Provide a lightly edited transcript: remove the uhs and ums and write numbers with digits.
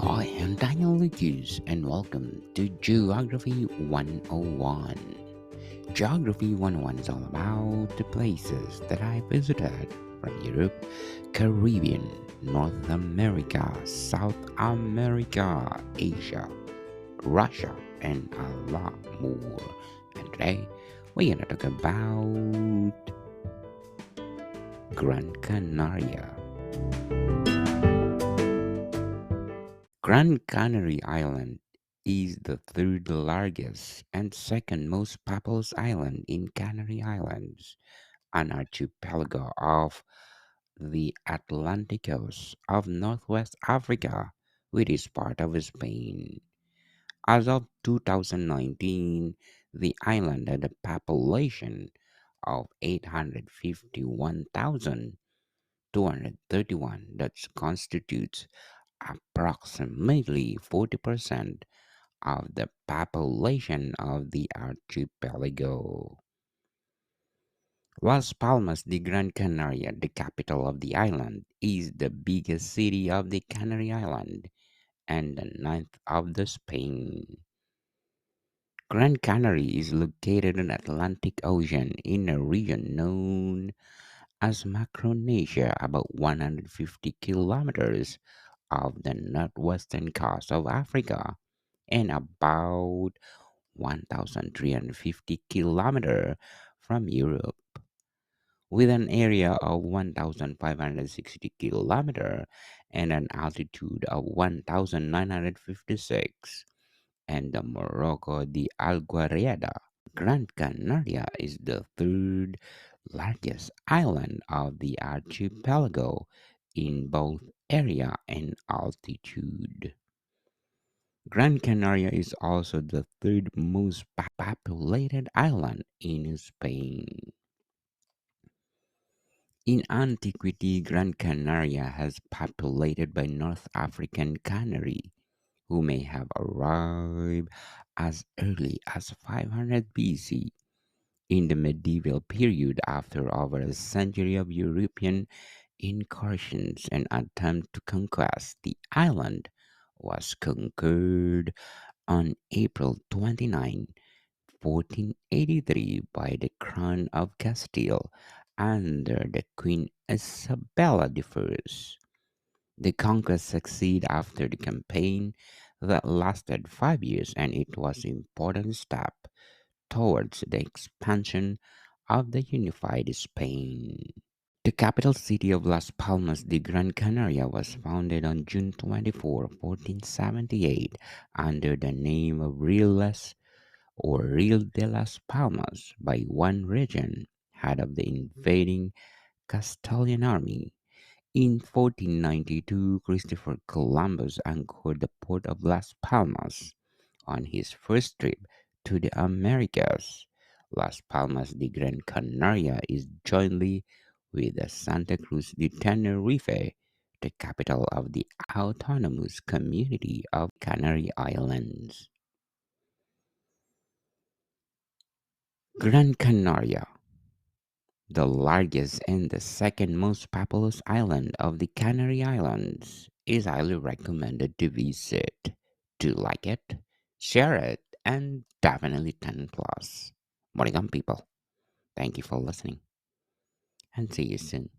Hi, I'm Daniel Lucas, and welcome to Geography 101. Geography 101 is all about the places that I visited from Europe, Caribbean, North America, South America, Asia, Russia, and a lot more. And today, we're gonna talk about Gran Canaria. Gran Canary Island is the third largest and second most populous island in Canary Islands, an archipelago of the Atlantic coast of northwest Africa, which is part of Spain. As of 2019, the island had a population of 851,231 that constitutes approximately 40% of the population of the archipelago. Las Palmas de Gran Canaria, the capital of the island, is the biggest city of the Canary Island and the ninth of the Spain. Gran Canary is located in the Atlantic Ocean in a region known as Micronesia, about 150 kilometers of the northwestern coast of Africa and about 1,350 kilometers from Europe, with an area of 1,560 kilometers and an altitude of 1,956, and the Morocco de Alguareda. Gran Canaria is the third largest island of the archipelago in both area and altitude. Gran Canaria is also the third most populated island in Spain. In antiquity, Gran Canaria has populated by North African Canary, who may have arrived as early as 500 BC. In the medieval period, after over a century of European incursions and attempt to conquest, the island was conquered on April 29, 1483, by the Crown of Castile under the Queen Isabella I. The conquest succeeded after the campaign that lasted 5 years, and it was an important step towards the expansion of the unified Spain. The capital city of Las Palmas de Gran Canaria was founded on June 24, 1478, under the name of Riles or Rio de las Palmas by one region, head of the invading Castilian army. In 1492, Christopher Columbus anchored the port of Las Palmas on his first trip to the Americas. Las Palmas de Gran Canaria is jointly with the Santa Cruz de Tenerife, the capital of the autonomous community of Canary Islands. Gran Canaria, the largest and the second most populous island of the Canary Islands, is highly recommended to visit. Do like it, share it, and definitely 10 plus. Morning, people. Thank you for listening and see you soon.